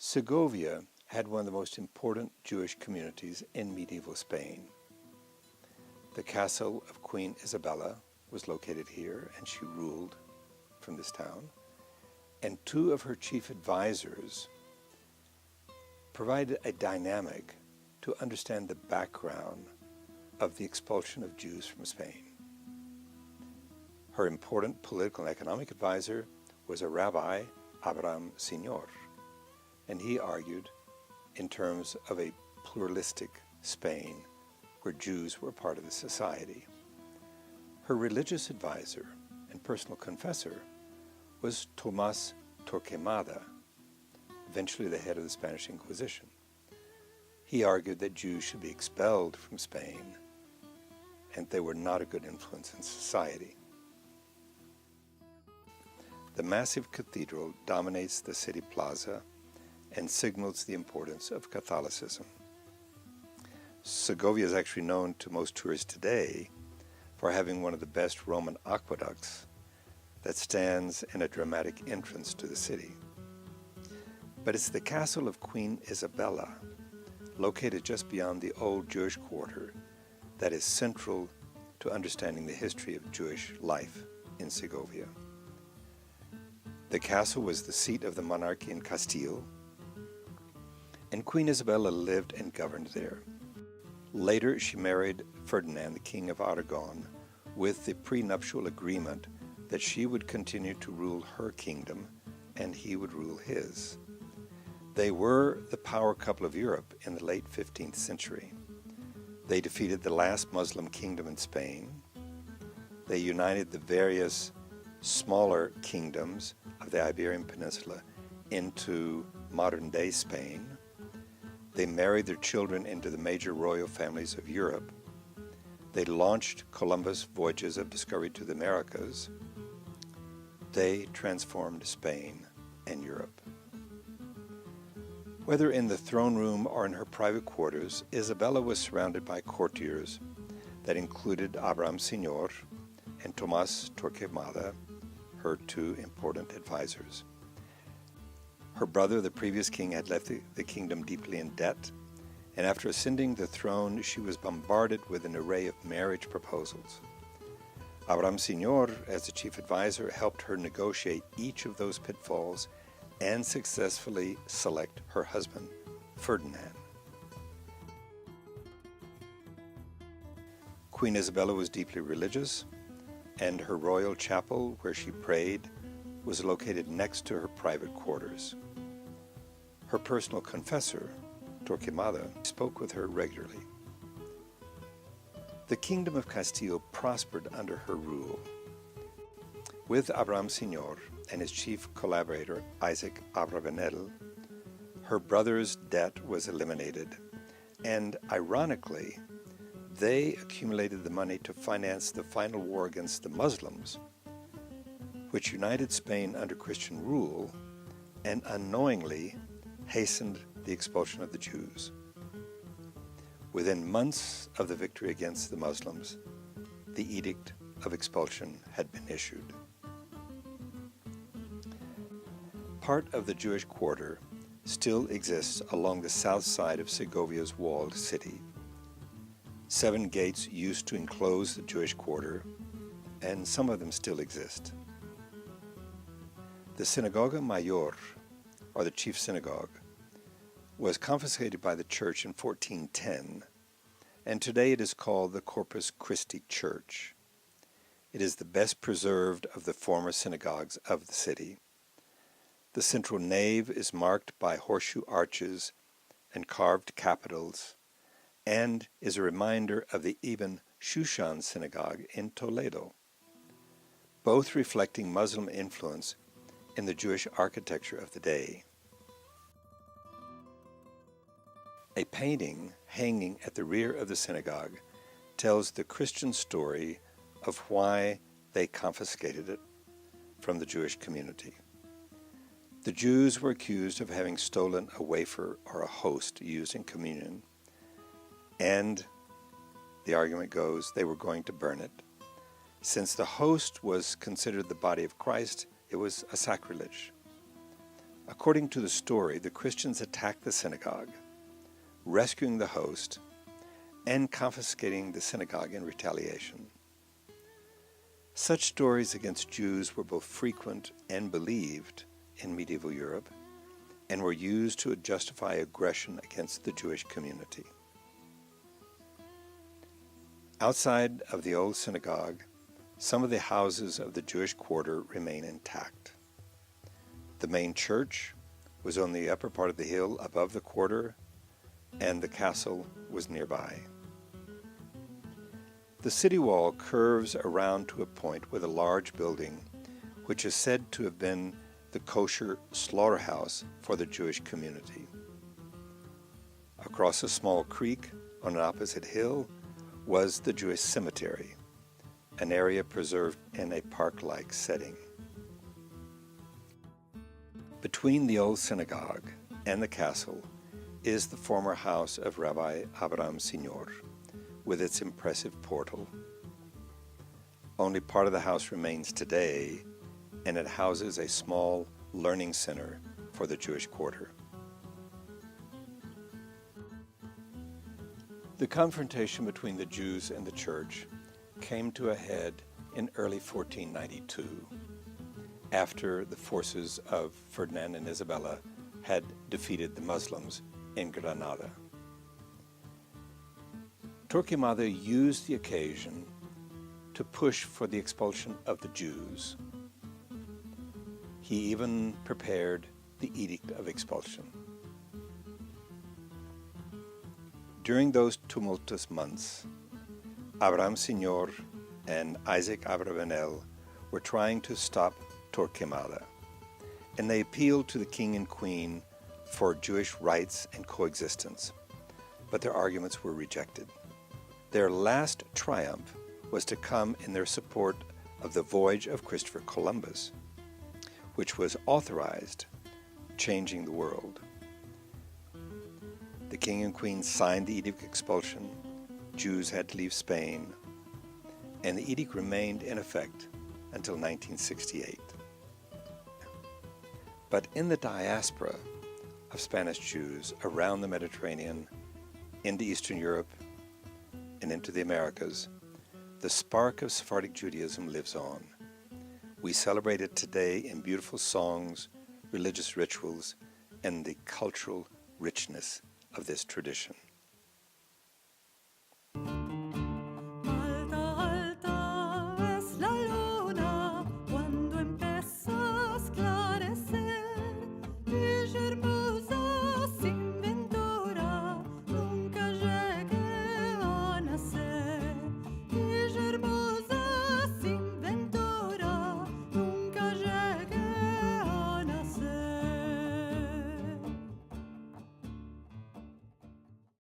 Segovia had one of the most important Jewish communities in medieval Spain. The castle of Queen Isabella was located here, and she ruled from this town. And two of her chief advisors provided a dynamic to understand the background of the expulsion of Jews from Spain. Her important political and economic advisor was a Rabbi, Abraham Senneor, and he argued in terms of a pluralistic Spain where Jews were part of the society. Her religious advisor and personal confessor was Tomas Torquemada, eventually the head of the Spanish Inquisition. He argued that Jews should be expelled from Spain and they were not a good influence in society. The massive cathedral dominates the city plaza and signals the importance of Catholicism. Segovia is actually known to most tourists today for having one of the best Roman aqueducts that stands in a dramatic entrance to the city. But it's the castle of Queen Isabella, located just beyond the old Jewish quarter, that is central to understanding the history of Jewish life in Segovia. The castle was the seat of the monarchy in Castile, and Queen Isabella lived and governed there. Later, she married Ferdinand, the King of Aragon, with the prenuptial agreement that she would continue to rule her kingdom and he would rule his. They were the power couple of Europe in the late 15th century. They defeated the last Muslim kingdom in Spain. They united the various smaller kingdoms of the Iberian Peninsula into modern-day Spain. They married their children into the major royal families of Europe. They launched Columbus' voyages of discovery to the Americas. They transformed Spain and Europe. Whether in the throne room or in her private quarters, Isabella was surrounded by courtiers that included Abraham Senneor and Tomas Torquemada, her two important advisors. Her brother, the previous king, had left the kingdom deeply in debt, and after ascending the throne, she was bombarded with an array of marriage proposals. Abraham Senneor, as the chief advisor, helped her negotiate each of those pitfalls and successfully select her husband, Ferdinand. Queen Isabella was deeply religious, and her royal chapel, where she prayed, was located next to her private quarters. Her personal confessor, Torquemada, spoke with her regularly. The kingdom of Castile prospered under her rule. With Abraham Senneor and his chief collaborator, Isaac Abravanel, her brother's debt was eliminated, and ironically, they accumulated the money to finance the final war against the Muslims, which united Spain under Christian rule and unknowingly hastened the expulsion of the Jews. Within months of the victory against the Muslims, the edict of expulsion had been issued. Part of the Jewish quarter still exists along the south side of Segovia's walled city. 7 gates used to enclose the Jewish quarter, and some of them still exist. The Synagoga Mayor, or the chief synagogue, was confiscated by the church in 1410, and today it is called the Corpus Christi Church. It is the best preserved of the former synagogues of the city. The central nave is marked by horseshoe arches and carved capitals, and is a reminder of the Ibn Shushan synagogue in Toledo, both reflecting Muslim influence in the Jewish architecture of the day. A painting hanging at the rear of the synagogue tells the Christian story of why they confiscated it from the Jewish community. The Jews were accused of having stolen a wafer or a host used in communion, and the argument goes they were going to burn it. Since the host was considered the body of Christ, it was a sacrilege. According to the story, the Christians attacked the synagogue, rescuing the host and confiscating the synagogue in retaliation. Such stories against Jews were both frequent and believed in medieval Europe, and were used to justify aggression against the Jewish community. Outside of the old synagogue, some of the houses of the Jewish quarter remain intact. The main church was on the upper part of the hill above the quarter, and the castle was nearby. The city wall curves around to a point with a large building, which is said to have been the kosher slaughterhouse for the Jewish community. Across a small creek on an opposite hill was the Jewish cemetery, an area preserved in a park-like setting. Between the old synagogue and the castle is the former house of Rabbi Abraham Senneor, with its impressive portal. Only part of the house remains today, and it houses a small learning center for the Jewish quarter. The confrontation between the Jews and the church came to a head in early 1492, after the forces of Ferdinand and Isabella had defeated the Muslims in Granada. Torquemada used the occasion to push for the expulsion of the Jews. He even prepared the Edict of Expulsion. During those tumultuous months, Abraham Senneor and Isaac Abravanel were trying to stop Torquemada, and they appealed to the king and queen for Jewish rights and coexistence, but their arguments were rejected. Their last triumph was to come in their support of the voyage of Christopher Columbus, which was authorized, changing the world. The king and queen signed the Edict of Expulsion. Jews had to leave Spain, and the edict remained in effect until 1968. But in the diaspora of Spanish Jews around the Mediterranean, into Eastern Europe, and into the Americas, the spark of Sephardic Judaism lives on. We celebrate it today in beautiful songs, religious rituals, and the cultural richness of this tradition.